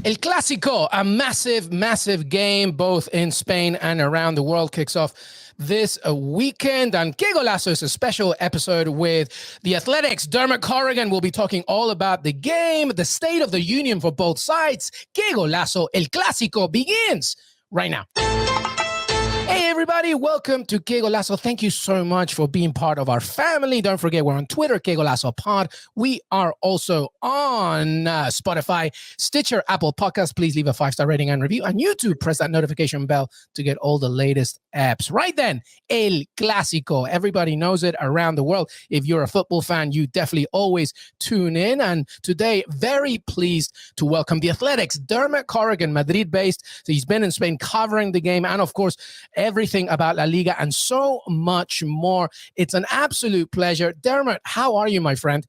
El Clasico, a massive, massive game both in Spain and around the world, kicks off this weekend. And Qué Golazo is a special episode with the Athletics. Dermot Corrigan will be talking all about the game, the state of the union for both sides. Qué Golazo, El Clásico begins right now. Hey, everybody. Welcome to Qué Golazo. Thank you so much for being part of our family. Don't forget, we're on Twitter, Qué Golazo Pod. We are also on Spotify, Stitcher, Apple Podcasts. Please leave a 5-star rating and review. And YouTube, press that notification bell to get all the latest apps. Right then, El Clásico. Everybody knows it around the world. If you're a football fan, you definitely always tune in. And today, very pleased to welcome the Athletics, Dermot Corrigan, Madrid-based. So he's been in Spain covering the game and, of course, everything about LaLiga and so much more. It's an absolute pleasure. Dermot, how are you, my friend?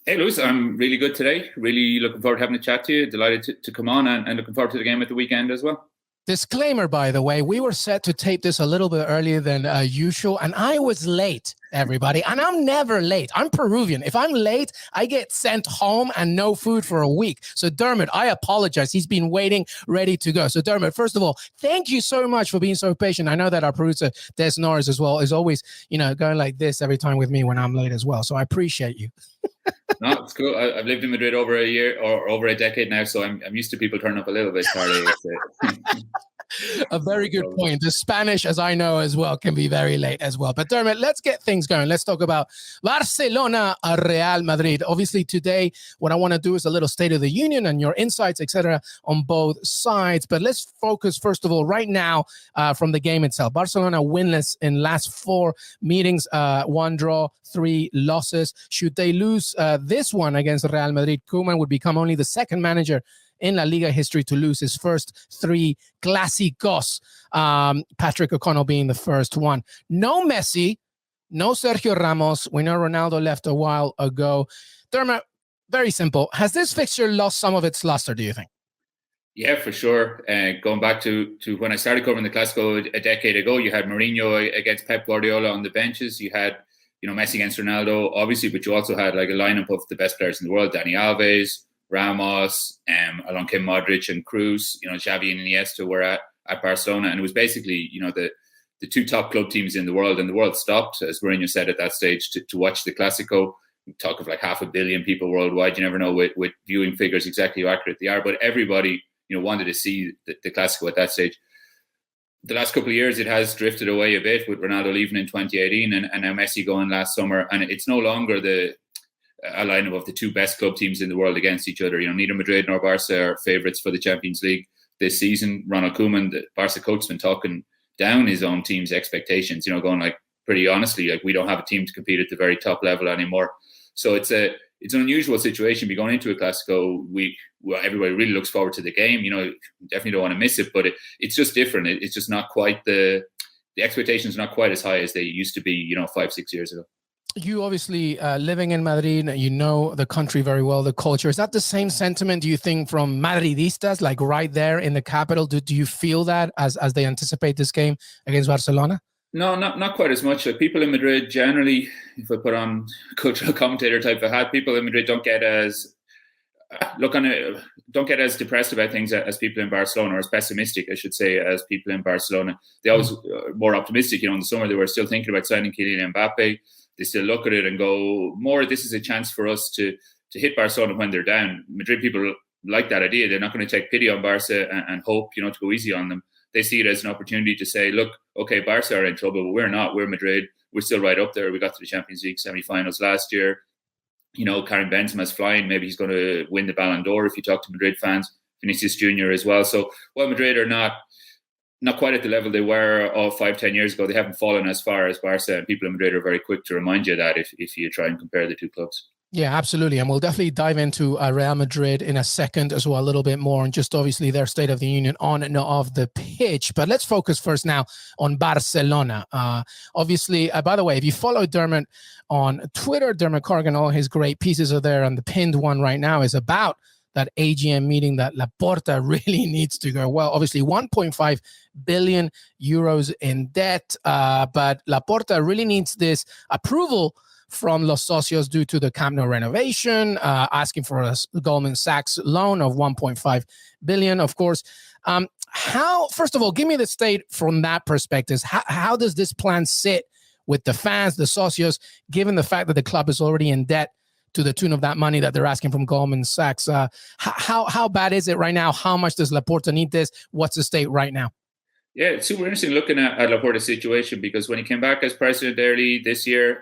Hey, Luis, I'm really good today. Really looking forward to having a chat to you. Delighted to come on and looking forward to the game at the weekend as well. Disclaimer, by the way, we were set to tape this a little bit earlier than usual, and I was late, everybody. And I'm never late. I'm Peruvian. If I'm late, I get sent home and no food for a week. So, Dermot, I apologize. He's been waiting, ready to go. So, Dermot, first of all, thank you so much for being so patient. I know that our producer, Des Norris, as well, is always, going like this every time with me when I'm late as well. So I appreciate you. No, it's cool. I've lived in Madrid over a year or over a decade now, so I'm used to people turning up a little bit tardy. A very good point. The Spanish, as I know as well, can be very late as well. But Dermot, let's get things going. Let's talk about Barcelona and Real Madrid. Obviously, today, what I want to do is a little State of the Union and your insights, etc., on both sides. But let's focus, first of all, right now from the game itself. Barcelona winless in last 4 meetings, 1 draw, 3 losses. Should they lose this one against Real Madrid, Koeman would become only the second manager in LaLiga history to lose his first 3 Clásicos, Patrick O'Connell being the first one. No Messi, no Sergio Ramos. We know Ronaldo left a while ago. Dermot, very simple. Has this fixture lost some of its luster, do you think? Yeah, for sure. Going back to when I started covering the Clasico a decade ago, you had Mourinho against Pep Guardiola on the benches. You had, Messi against Ronaldo, obviously, but you also had like a lineup of the best players in the world, Dani Alves, Ramos, along came Modric and Cruz, Xavi and Iniesta were at Barcelona. And it was basically, the 2 top club teams in the world, and the world stopped, as Mourinho said at that stage, to watch the Clasico. We talk of like 500 million people worldwide. You never know with viewing figures exactly how accurate they are, but everybody, wanted to see the Clasico at that stage. The last couple of years, it has drifted away a bit with Ronaldo leaving in 2018 and now Messi going last summer. And it's no longer a lineup of the 2 best club teams in the world against each other. Neither Madrid nor Barca are favourites for the Champions League this season. Ronald Koeman, the Barca coach, has been talking down his own team's expectations, going like pretty honestly, like we don't have a team to compete at the very top level anymore. So it's an unusual situation. Be going into a Clasico week. Well, everybody really looks forward to the game. Definitely don't want to miss it, but it's just different. It's just not quite the expectations are not quite as high as they used to be, 5-6 years ago. You obviously living in Madrid, you know the country very well, the culture. Is that the same sentiment, do you think, from Madridistas, like right there in the capital? Do you feel that as they anticipate this game against Barcelona? No, not quite as much. Like people in Madrid generally, if I put on cultural commentator type of hat, people in Madrid don't get as depressed about things as people in Barcelona, or as pessimistic, I should say, as people in Barcelona. They always more optimistic. In the summer they were still thinking about signing Kylian Mbappe. They still look at it and go, more, this is a chance for us to hit Barcelona when they're down. Madrid people like that idea. They're not going to take pity on Barca and hope, to go easy on them. They see it as an opportunity to say, look, okay, Barca are in trouble, but we're not. We're Madrid. We're still right up there. We got to the Champions League semi-finals last year. Karim Benzema's flying. Maybe he's going to win the Ballon d'Or if you talk to Madrid fans. Vinicius Jr. as well. So while Madrid are not quite at the level they were 5-10 years ago, they haven't fallen as far as Barca, and people in Madrid are very quick to remind you that if you try and compare the 2 clubs. Yeah, absolutely. And we'll definitely dive into Real Madrid in a second as well, a little bit more, and just obviously their state of the union on and off the pitch. But let's focus first now on Barcelona. Obviously, by the way, if you follow Dermot on Twitter, Dermot Corrigan, all his great pieces are there, and the pinned one right now is about that AGM meeting that Laporta really needs to go well. Obviously, 1.5 billion euros in debt, but Laporta really needs this approval from Los Socios due to the Camp Nou renovation, asking for a Goldman Sachs loan of 1.5 billion, of course. How, first of all, give me the state from that perspective. How does this plan sit with the fans, the socios, given the fact that the club is already in debt to the tune of that money that they're asking from Goldman Sachs? How bad is it right now? How much does Laporta need this? What's the state right now? Yeah, it's super interesting looking at Laporta's situation, because when he came back as president early this year,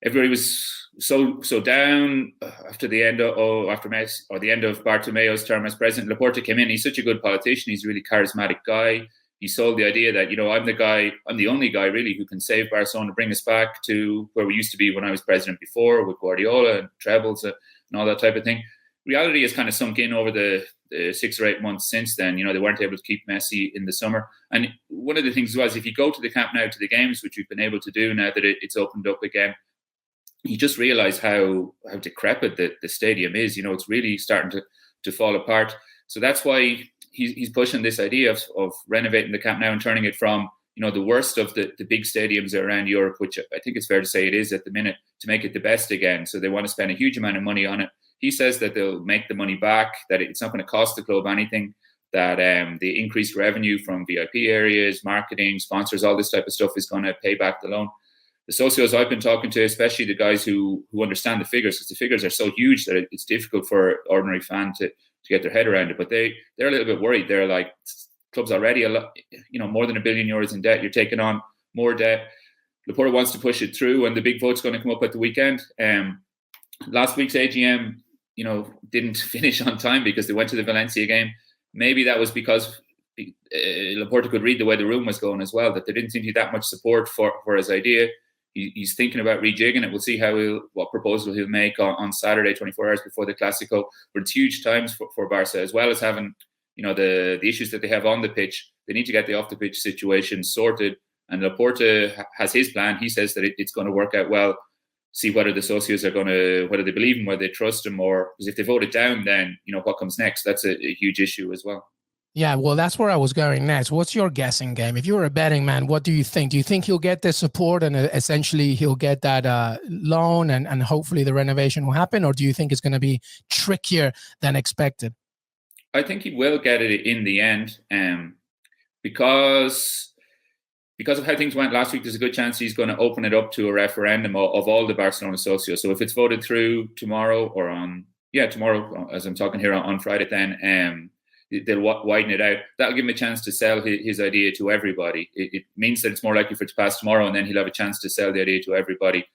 everybody was so down after the end of Messi, or the end of Bartomeo's term as president. Laporta came in. He's such a good politician. He's a really charismatic guy. He sold the idea that, I'm the only guy really who can save Barcelona, bring us back to where we used to be when I was president before, with Guardiola and trebles and all that type of thing. Reality has kind of sunk in over the 6 or 8 months since then. They weren't able to keep Messi in the summer. And one of the things was, if you go to the Camp Nou, to the games, which we've been able to do now that it's opened up again, you just realize how decrepit the stadium is. It's really starting to fall apart. So that's why he's pushing this idea of renovating the Camp Nou and turning it from, the worst of the big stadiums around Europe, which I think it's fair to say it is at the minute, to make it the best again. So they want to spend a huge amount of money on it. He says that they'll make the money back, that it's not going to cost the club anything, that the increased revenue from VIP areas, marketing, sponsors, all this type of stuff is going to pay back the loan. The socios I've been talking to, especially the guys who understand the figures, because the figures are so huge that it's difficult for an ordinary fan to get their head around it. But they're a little bit worried. They're like, club's already more than €1 billion in debt. You're taking on more debt. Laporta wants to push it through, and the big vote's going to come up at the weekend. Last week's AGM, didn't finish on time because they went to the Valencia game. Maybe that was because Laporta could read the way the room was going as well, that there didn't seem to be that much support for his idea. He's thinking about rejigging it. We'll see what proposal he'll make on Saturday, 24 hours before the Clasico. But it's huge times for Barca, as well as having, the issues that they have on the pitch. They need to get the off the pitch situation sorted. And Laporta has his plan. He says that it's going to work out well. See whether the socios are whether they believe him, whether they trust him, or because if they vote it down, then what comes next? That's a huge issue as well. Yeah, well, that's where I was going next. What's your guessing game? If you're a betting man, what do you think? Do you think he'll get the support and essentially he'll get that loan and hopefully the renovation will happen? Or do you think it's going to be trickier than expected? I think he will get it in the end, because of how things went last week. There's a good chance he's going to open it up to a referendum of all the Barcelona socios. So if it's voted through tomorrow, or tomorrow, as I'm talking here on Friday, then they'll widen it out. That'll give him a chance to sell his idea to everybody. It means that it's more likely for it to pass tomorrow, and then he'll have a chance to sell the idea to everybody.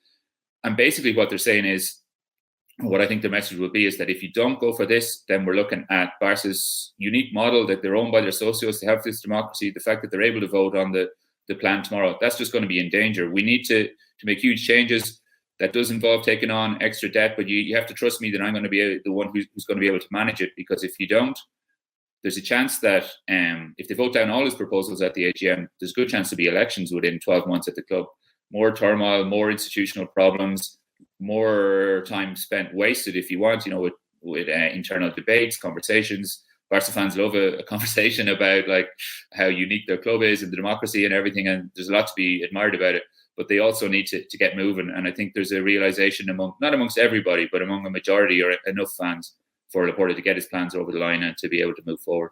And basically what they're saying is, what I think the message will be is that if you don't go for this, then we're looking at Barca's unique model, that they're owned by their socios, they have this democracy, the fact that they're able to vote on the plan tomorrow, that's just going to be in danger. We need to make huge changes. That does involve taking on extra debt, but you have to trust me that I'm going to be the one who's going to be able to manage it, because if you don't, there's a chance that if they vote down all his proposals at the AGM, there's a good chance to be elections within 12 months at the club. More turmoil, more institutional problems, more time spent wasted, if you want, with internal debates, conversations. Barca fans love a conversation about like how unique their club is and the democracy and everything, and there's a lot to be admired about it. But they also need to get moving, and I think there's a realization not amongst everybody, but among a majority or enough fans for Laporta to get his plans over the line and to be able to move forward.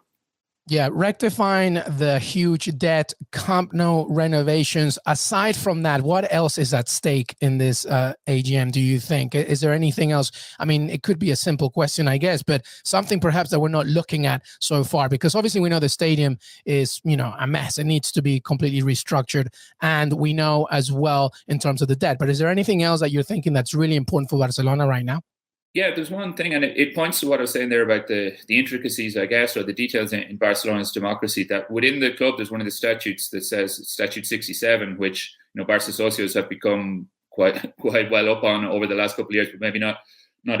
Yeah, rectifying the huge debt, Camp Nou renovations. Aside from that, what else is at stake in this AGM, do you think? Is there anything else? I mean, it could be a simple question, I guess, but something perhaps that we're not looking at so far, because obviously we know the stadium is, a mess. It needs to be completely restructured. And we know as well in terms of the debt. But is there anything else that you're thinking that's really important for Barcelona right now? Yeah, there's one thing, and it points to what I was saying there about the intricacies, I guess, or the details in Barcelona's democracy, that within the club, there's one of the statutes that says, Statute 67, which, Barca socios have become quite well up on over the last couple of years, but maybe not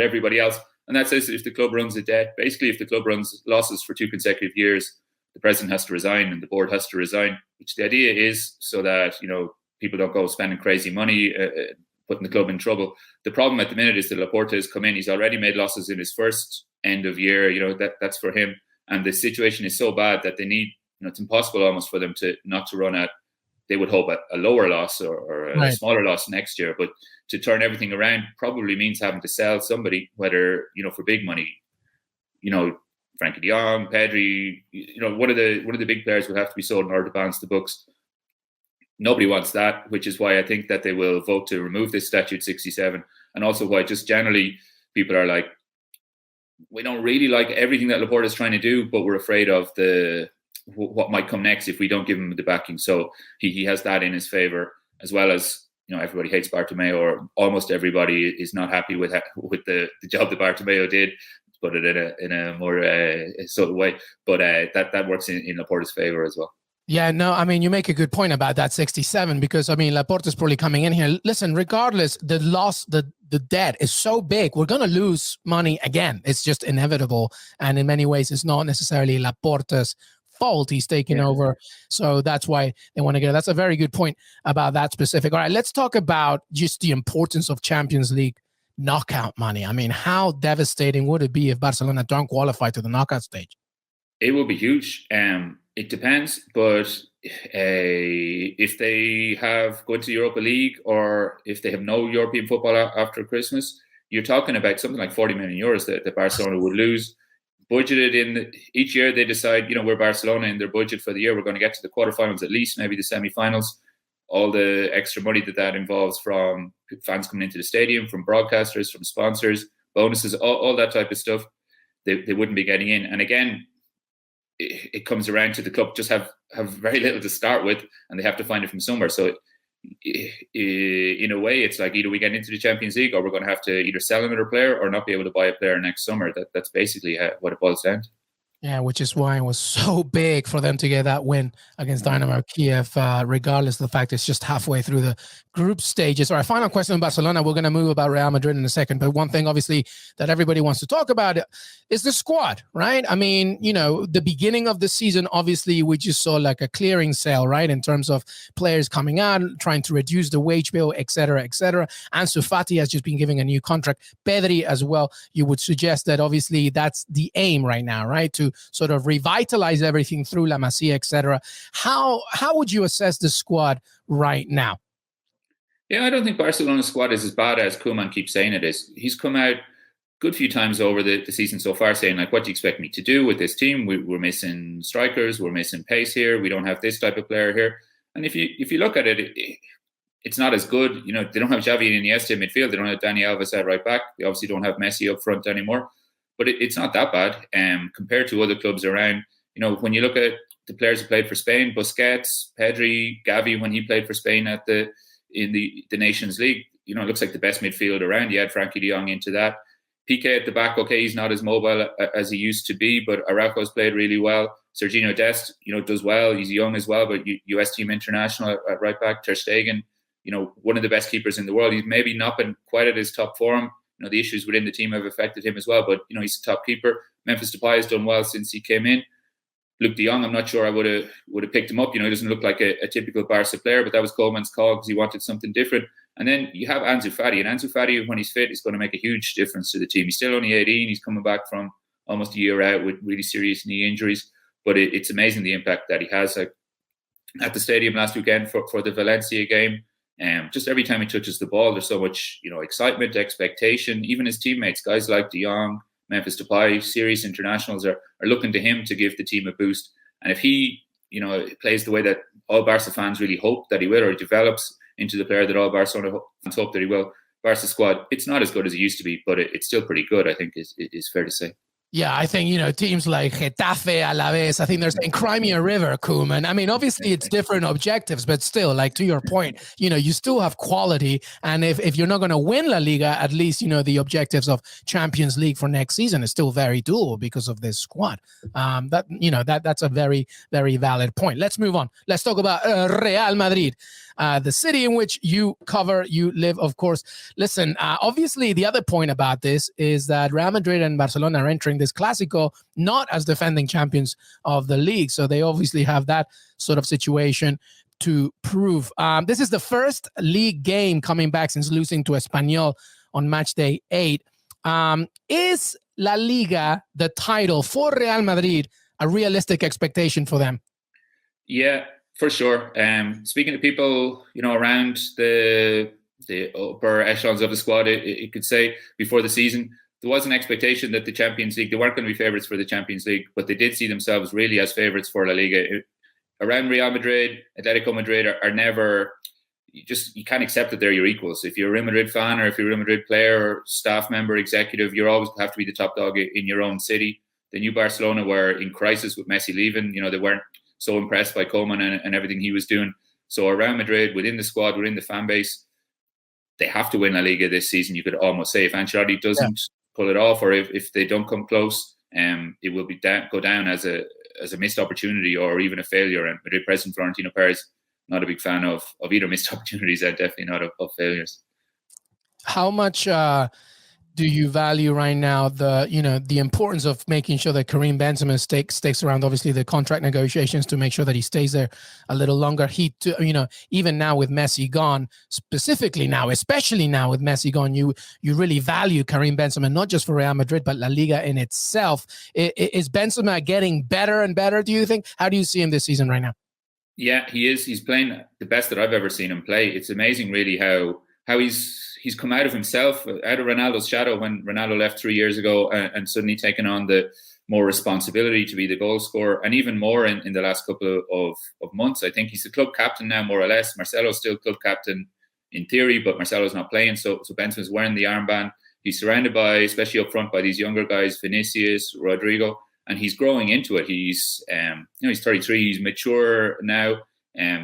everybody else. And that says that if the club runs a debt, basically if the club runs losses for 2 consecutive years, the president has to resign and the board has to resign, which the idea is so that, people don't go spending crazy money, putting the club in trouble. The problem at the minute is that Laporta has come in. He's already made losses in his first end of year. That's for him. And the situation is so bad that they need, it's impossible almost for them not to run at they would hope a lower loss or a smaller loss next year. But to turn everything around probably means having to sell somebody, whether, for big money, Frankie de Jong, Pedri, one of the big players would have to be sold in order to balance the books. Nobody wants that, which is why I think that they will vote to remove this Statute 67, and also why just generally people are like, we don't really like everything that Laporta is trying to do, but we're afraid of what might come next if we don't give him the backing. So he has that in his favor, as well as, everybody hates Bartomeu, or almost everybody is not happy with the job that Bartomeu did, to put it in a more subtle way. But that works in Laporta's favor as well. Yeah, no, I mean, you make a good point about that 67, because, I mean, Laporta's probably coming in here. Listen, regardless, the loss, the debt is so big, we're going to lose money again. It's just inevitable. And in many ways, it's not necessarily Laporta's fault. He's taking over. So that's why they want to get it. That's a very good point about that specific. All right, let's talk about just the importance of Champions League knockout money. I mean, how devastating would it be if Barcelona don't qualify to the knockout stage? It will be huge. It depends, but if they have go to the Europa League, or if they have no European football after Christmas, you're talking about something like 40 million euros that Barcelona would lose. Budgeted in each year, they decide, we're Barcelona, in their budget for the year, we're going to get to the quarterfinals at least, maybe the semi-finals. All the extra money that involves from fans coming into the stadium, from broadcasters, from sponsors, bonuses, all that type of stuff, they wouldn't be getting in. And again, it comes around to the club just have very little to start with, and they have to find it from somewhere. So in a way, it's like either we get into the Champions League, or we're going to have to either sell another player or not be able to buy a player next summer. That's basically what it boils down to. Yeah, which is why it was so big for them to get that win against Dynamo Kiev, regardless of the fact it's just halfway through the group stages. All right, final question on Barcelona. We're going to move about Real Madrid in a second. But one thing, obviously, that everybody wants to talk about is the squad, right? I mean, the beginning of the season, obviously, we just saw like a clearing sale, right? In terms of players coming out, trying to reduce the wage bill, et cetera, et cetera. Ansu Fati has just been given a new contract. Pedri as well. You would suggest that obviously that's the aim right now, right? To sort of revitalize everything through La Masia, et cetera. How would you assess the squad right now? Yeah, I don't think Barcelona's squad is as bad as Koeman keeps saying it is. He's come out good few times over the season so far saying, like, what do you expect me to do with this team? We're missing strikers. We're missing pace here. We don't have this type of player here. And if you look at it, it's not as good. They don't have Xavi and Iniesta in midfield. They don't have Dani Alves at right back. They obviously don't have Messi up front anymore. But it's not that bad compared to other clubs around. When you look at the players who played for Spain, Busquets, Pedri, Gavi, when he played for Spain in the Nations League, it looks like the best midfield around. You had Frankie de Jong into that. Piqué at the back, okay, he's not as mobile as he used to be, but Araujo's played really well. Serginho Dest, does well. He's young as well, but US team international at right back. Ter Stegen, one of the best keepers in the world. He's maybe not been quite at his top form. The issues within the team have affected him as well, but he's a top keeper. Memphis Depay has done well since he came in. Luke de Jong, I'm not sure I would have picked him up. He doesn't look like a typical Barca player, but that was Koeman's call because he wanted something different. And then you have Ansu Fati, and Ansu Fati, when he's fit, is going to make a huge difference to the team. He's still only 18. He's coming back from almost a year out with really serious knee injuries, but it's amazing the impact that he has. Like at the stadium last weekend for the Valencia game, just every time he touches the ball, there's so much, excitement, expectation. Even his teammates, guys like de Jong, Memphis Depay, serious internationals are looking to him to give the team a boost. And if he, plays the way that all Barca fans really hope that he will, or he develops into the player that all Barcelona fans hope that he will, Barca squad, it's not as good as it used to be, but it's still pretty good, I think is fair to say. Yeah, I think, teams like Getafe, Alaves, I think they're saying Crimea River, Koeman. I mean, obviously it's different objectives, but still, like to your point, you still have quality. And if you're not going to win La Liga, at least, the objectives of Champions League for next season is still very doable because of this squad. That's a very, very valid point. Let's move on. Let's talk about Real Madrid. The city in which you live, of course. Listen, obviously, the other point about this is that Real Madrid and Barcelona are entering this Clasico not as defending champions of the league. So they obviously have that sort of situation to prove. This is the first league game coming back since losing to Espanyol on match day 8. Is La Liga, the title for Real Madrid, a realistic expectation for them? Yeah. For sure. Speaking to people, around the upper echelons of the squad, you could say before the season, there was an expectation that the Champions League, they weren't going to be favourites for the Champions League, but they did see themselves really as favourites for La Liga. Around Real Madrid, Atletico Madrid are never, you can't accept that they're your equals. If you're a Real Madrid fan or if you're a Real Madrid player or staff member, executive, you always have to be the top dog in your own city. The new Barcelona were in crisis with Messi leaving. They weren't so impressed by Koeman and everything he was doing. So around Madrid, within the squad, within the fan base, they have to win La Liga this season, you could almost say. If Ancelotti doesn't pull it off, or if they don't come close, it will be go down as a missed opportunity or even a failure. And Madrid president Florentino Perez, not a big fan of either missed opportunities and definitely not of failures. How much do you value right now the importance of making sure that Karim Benzema sticks around? Obviously, the contract negotiations to make sure that he stays there a little longer. Even now with Messi gone, especially now with Messi gone, you really value Karim Benzema, not just for Real Madrid, but La Liga in itself. Is Benzema getting better and better, do you think? How do you see him this season right now? Yeah, he is. He's playing the best that I've ever seen him play. It's amazing, really, how he's come out of himself, out of Ronaldo's shadow when Ronaldo left 3 years ago, and suddenly taken on the more responsibility to be the goal scorer, and even more in the last couple of months. I think he's the club captain now, more or less. Marcelo's still club captain in theory, but Marcelo's not playing, so Benzema's wearing the armband. He's surrounded by, especially up front, by these younger guys, Vinicius, Rodrigo, and he's growing into it. He's 33, he's mature now.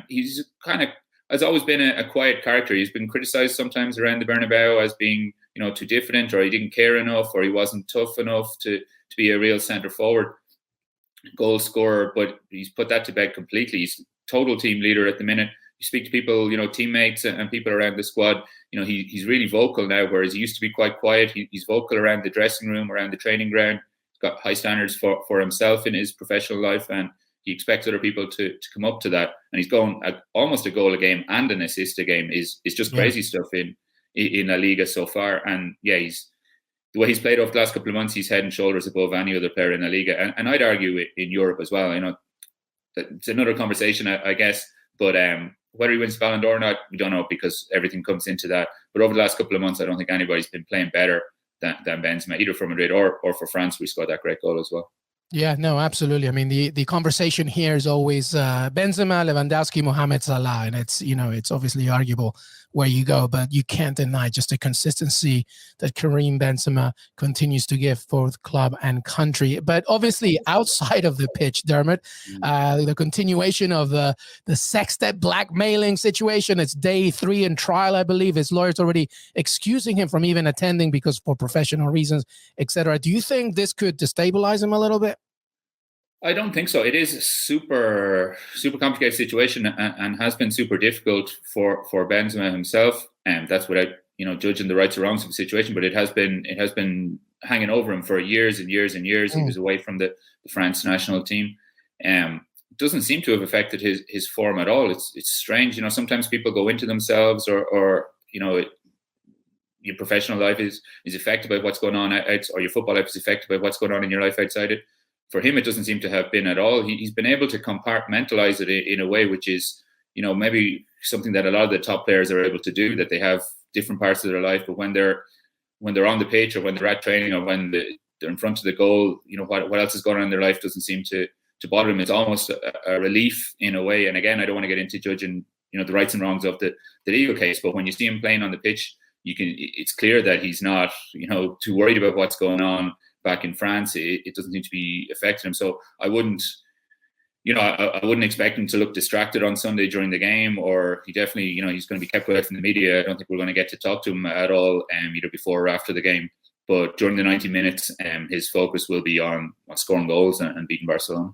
He's kind of has always been a quiet character. He's been criticised sometimes around the Bernabeu as being, too diffident, or he didn't care enough, or he wasn't tough enough to be a real centre forward goal scorer. But he's put that to bed completely. He's total team leader at the minute. You speak to people, teammates and people around the squad. He's really vocal now, whereas he used to be quite quiet. He's vocal around the dressing room, around the training ground. He's got high standards for himself in his professional life, and he expects other people to come up to that. And he's going at almost a goal a game and an assist a game is just crazy stuff in La Liga so far. And the way he's played over the last couple of months, he's head and shoulders above any other player in La Liga. And I'd argue in Europe as well. It's another conversation, I guess. But whether he wins Ballon d'Or or not, we don't know, because everything comes into that. But over the last couple of months, I don't think anybody's been playing better than Benzema, either for Madrid or for France. We scored that great goal as well. Yeah, no, absolutely. I mean, the conversation here is always Benzema, Lewandowski, Mohamed Salah, and it's obviously arguable where you go, but you can't deny just the consistency that Karim Benzema continues to give for the club and country. But obviously, outside of the pitch, Dermot, the continuation of the sextet blackmailing situation. It's day 3 in trial, I believe. His lawyer's already excusing him from even attending because for professional reasons, etc. Do you think this could destabilize him a little bit? I don't think so. It is a super, super complicated situation and has been super difficult for Benzema himself. And that's without, judging the rights or wrongs of the situation. But it has been hanging over him for years and years and years. He was away from the France national team. Doesn't seem to have affected his form at all. It's strange. Sometimes people go into themselves or your professional life is affected by what's going on outside, or your football life is affected by what's going on in your life outside it. For him, it doesn't seem to have been at all. He's been able to compartmentalize it in a way which is, maybe something that a lot of the top players are able to do, that they have different parts of their life, but when they're on the pitch or when they're at training or when they're in front of the goal, what else is going on in their life doesn't seem to bother him. It's almost a relief in a way. And again, I don't want to get into judging, the rights and wrongs of the legal case, but when you see him playing on the pitch, it's clear that he's not, too worried about what's going on back in France. It doesn't seem to be affecting him. So I wouldn't expect him to look distracted on Sunday during the game, or he definitely, he's going to be kept away from the media. I don't think we're going to get to talk to him at all, either before or after the game. But during the 90 minutes, his focus will be on scoring goals and beating Barcelona.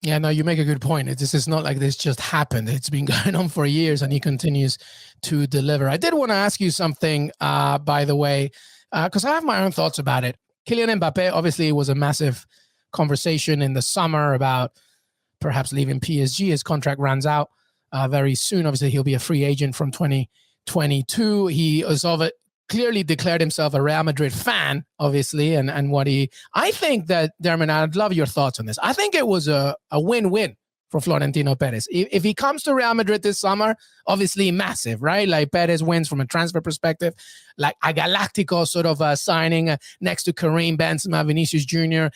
Yeah, no, you make a good point. This is not like this just happened. It's been going on for years, and he continues to deliver. I did want to ask you something, by the way, because I have my own thoughts about it. Kylian Mbappe, obviously, was a massive conversation in the summer about perhaps leaving PSG. His contract runs out very soon. Obviously, he'll be a free agent from 2022. He is clearly declared himself a Real Madrid fan, obviously, and I think that, Dermot, I'd love your thoughts on this. I think it was a win-win for Florentino Perez. If he comes to Real Madrid this summer, obviously massive, right? Like Perez wins from a transfer perspective, like a Galactico sort of signing next to Karim Benzema, Vinicius Jr.,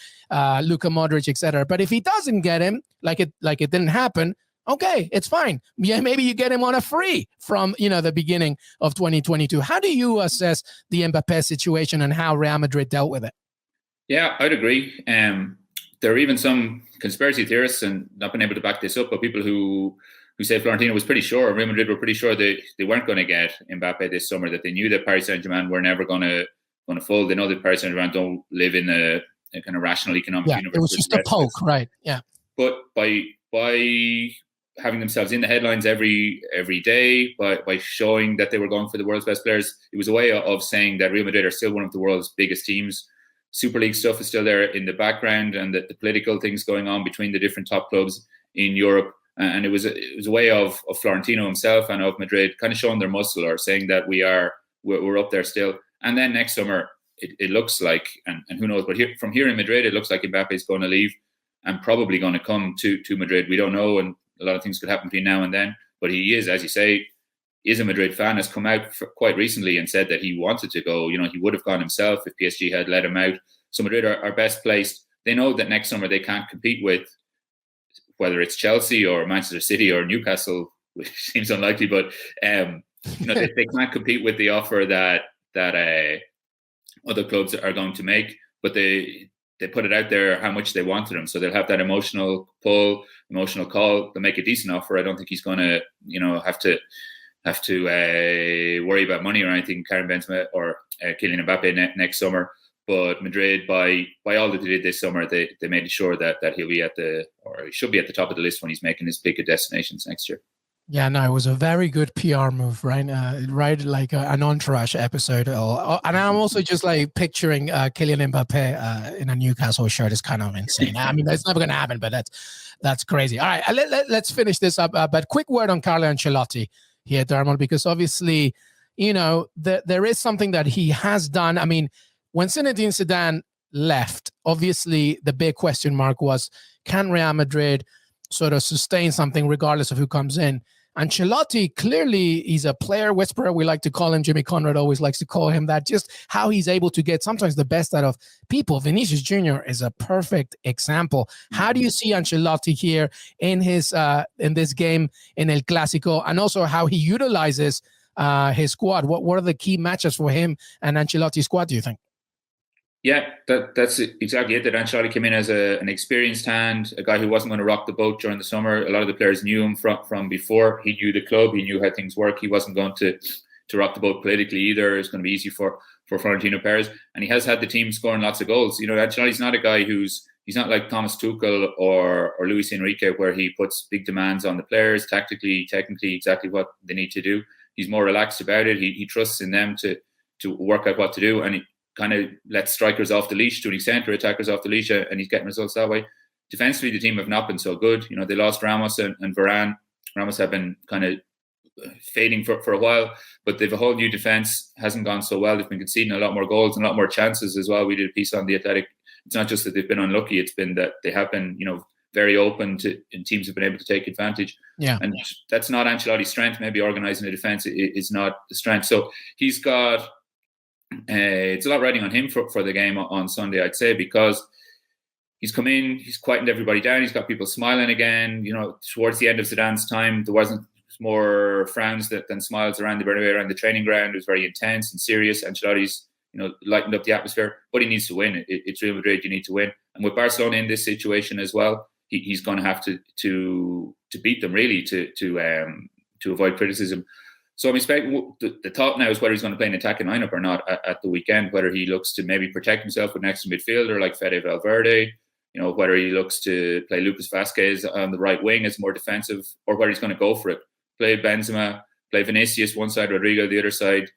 Luka Modric, etc. But if he doesn't get him, like it didn't happen, okay, it's fine. Yeah, maybe you get him on a free from the beginning of 2022. How do you assess the Mbappé situation and how Real Madrid dealt with it? Yeah, I'd agree. There are even some conspiracy theorists, and not been able to back this up, but people who say Florentino was pretty sure, Real Madrid were pretty sure they weren't going to get Mbappé this summer, that they knew that Paris Saint-Germain were never going to fold. They know that Paris Saint-Germain don't live in a kind of rational economic universe. It was just a poke, right? Yeah. But by having themselves in the headlines every day, by showing that they were going for the world's best players, it was a way of saying that Real Madrid are still one of the world's biggest teams. Super League stuff is still there in the background, and the political things going on between the different top clubs in Europe. And it was a way of Florentino himself and of Madrid kind of showing their muscle, or saying that we're up there still. And then next summer, it looks like, and who knows, but from here in Madrid, it looks like Mbappé is going to leave and probably going to come to Madrid. We don't know, and a lot of things could happen between now and then. But he is, as you say, is a Madrid fan, has come out quite recently and said that he wanted to go. He would have gone himself if PSG had let him out. So Madrid are best placed. They know that next summer they can't compete with, whether it's Chelsea or Manchester City or Newcastle, which seems unlikely, but they can't compete with the offer that other clubs are going to make. But they put it out there how much they wanted him, so they'll have that emotional pull, emotional call. They'll make a decent offer. I don't think he's going to have to worry about money or anything, Karim Benzema or Kylian Mbappé next summer. But Madrid, by all that they did this summer, they made sure that he'll be he should be at the top of the list when he's making his pick of destinations next year. Yeah, no, it was a very good PR move, right? Right, like an Entourage episode. And I'm also just like picturing Kylian Mbappé in a Newcastle shirt is kind of insane. I mean, that's never going to happen, but that's crazy. All right, let's finish this up. But quick word on Carlo Ancelotti here, Dermot, because obviously, there is something that he has done. I mean, when Zinedine Zidane left, obviously the big question mark was, can Real Madrid sort of sustain something regardless of who comes in? Ancelotti, clearly he's a player whisperer. We like to call him. Jimmy Conrad always likes to call him that. Just how he's able to get sometimes the best out of people. Vinicius Jr. is a perfect example. How do you see Ancelotti here in this game in El Clasico, and also how he utilizes his squad? What are the key matches for him and Ancelotti's squad, do you think? Yeah, that's exactly it. That Ancelotti came in as an experienced hand, a guy who wasn't going to rock the boat during the summer. A lot of the players knew him from before. He knew the club. He knew how things work. He wasn't going to rock the boat politically either. It's going to be easy for Florentino Perez. And he has had the team scoring lots of goals. Ancelotti's not a guy he's not like Thomas Tuchel or Luis Enrique, where he puts big demands on the players, tactically, technically, exactly what they need to do. He's more relaxed about it. He trusts in them to work out what to do. And he kind of lets strikers off the leash to an extent, or attackers off the leash, and he's getting results that way. Defensively, the team have not been so good. They lost Ramos and Varane. Ramos have been kind of fading for a while, but they've a whole new defense. Hasn't gone so well. They've been conceding a lot more goals and a lot more chances as well. We did a piece on the Athletic. It's not just that they've been unlucky. It's been that they have been, very open to, and teams have been able to take advantage. Yeah. And that's not Ancelotti's strength. Maybe organising a defense is not the strength. So he's got, it's a lot riding on him for the game on Sunday, I'd say, because he's come in, he's quietened everybody down. He's got people smiling again. Towards the end of Zidane's time, there wasn't more frowns than smiles around the training ground. It was very intense and serious. Ancelotti's, lightened up the atmosphere, but he needs to win. It's Real Madrid. You need to win. And with Barcelona in this situation as well, he's going to have to beat them really to avoid criticism. So I'm expecting the thought now is whether he's going to play an attacking lineup or not at the weekend, whether he looks to maybe protect himself with an extra midfielder like Fede Valverde, whether he looks to play Lucas Vazquez on the right wing as more defensive, or whether he's going to go for it. Play Benzema, play Vinicius one side, Rodrigo the other side.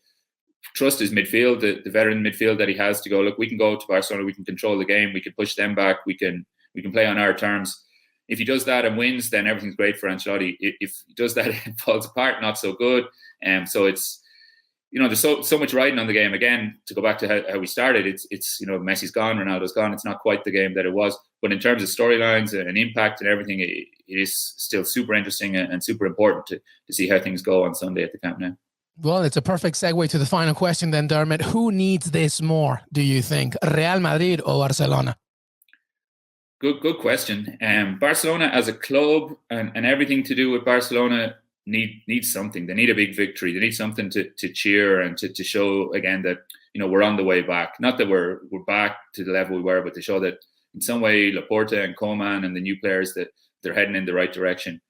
Trust his midfield, the veteran midfield that he has to go, look, we can go to Barcelona, we can control the game, we can push them back, we can play on our terms. If he does that and wins, then everything's great for Ancelotti. If he does that and falls apart, not so good. So there's so much riding on the game. Again, to go back to how we started, it's Messi's gone, Ronaldo's gone. It's not quite the game that it was. But in terms of storylines and impact and everything, it is still super interesting and super important to see how things go on Sunday at the Camp Nou. Well, it's a perfect segue to the final question then, Dermot. Who needs this more, do you think? Real Madrid or Barcelona? Good question. Barcelona as a club and everything to do with Barcelona needs something. They need a big victory. They need something to cheer and to show again that we're on the way back. Not that we're back to the level we were, but to show that in some way Laporta and Koeman and the new players that they're heading in the right direction.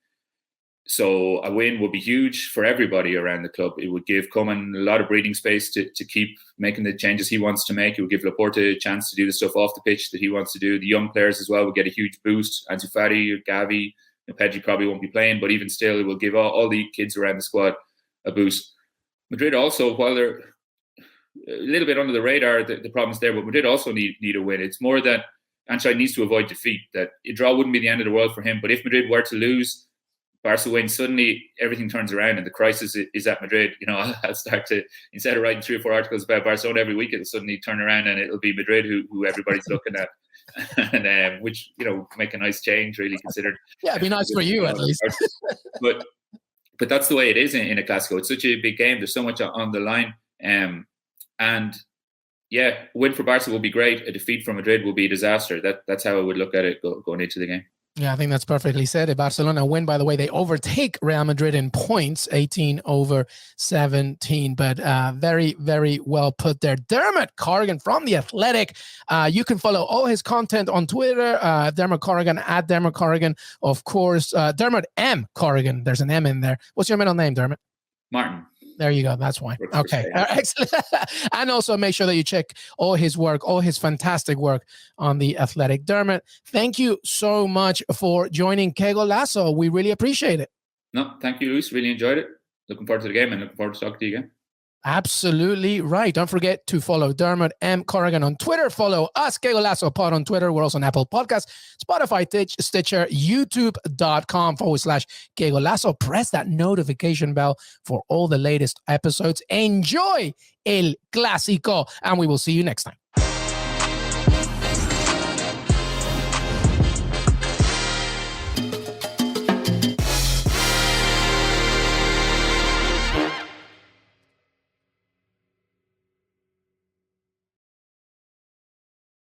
So a win would be huge for everybody around the club. It would give Koeman a lot of breathing space to keep making the changes he wants to make. It would give Laporta a chance to do the stuff off the pitch that he wants to do. The young players as well would get a huge boost. Ansu Fati, Gavi, Pedri probably won't be playing, but even still, it will give all the kids around the squad a boost. Madrid also, while they're a little bit under the radar, the problem's there, but Madrid also need a win. It's more that Ancelotti needs to avoid defeat, that a draw wouldn't be the end of the world for him. But if Madrid were to lose, Barca wins, suddenly everything turns around and the crisis is at Madrid. I'll start to, instead of writing 3 or 4 articles about Barcelona every week, it'll suddenly turn around and it'll be Madrid who everybody's looking at. And which make a nice change, really, considered. Yeah, it'd be nice for you at least. but that's the way it is in a Clasico. It's such a big game. There's so much on the line, and yeah, a win for Barca will be great. A defeat for Madrid will be a disaster. That's how I would look at it going into the game. Yeah, I think that's perfectly said. If Barcelona win, by the way, they overtake Real Madrid in points, 18-17. But very, very well put there. Dermot Corrigan from The Athletic. You can follow all his content on Twitter. Dermot Corrigan, at Dermot Corrigan, of course. Dermot M. Corrigan. There's an M in there. What's your middle name, Dermot? Martin. There you go. That's why. Okay. Excellent. And also make sure that you check all his work, all his fantastic work on The Athletic. Dermot, thank you so much for joining Qué Golazo. We really appreciate it. No, thank you, Luis. Really enjoyed it. Looking forward to the game and looking forward to talking to you again. Absolutely right. Don't forget to follow Dermot M. Corrigan on Twitter. Follow us, Qué Golazo Pod on Twitter. We're also on Apple Podcasts, Spotify, Stitcher, YouTube.com/Qué Golazo. Press that notification bell for all the latest episodes. Enjoy El Clásico, and we will see you next time.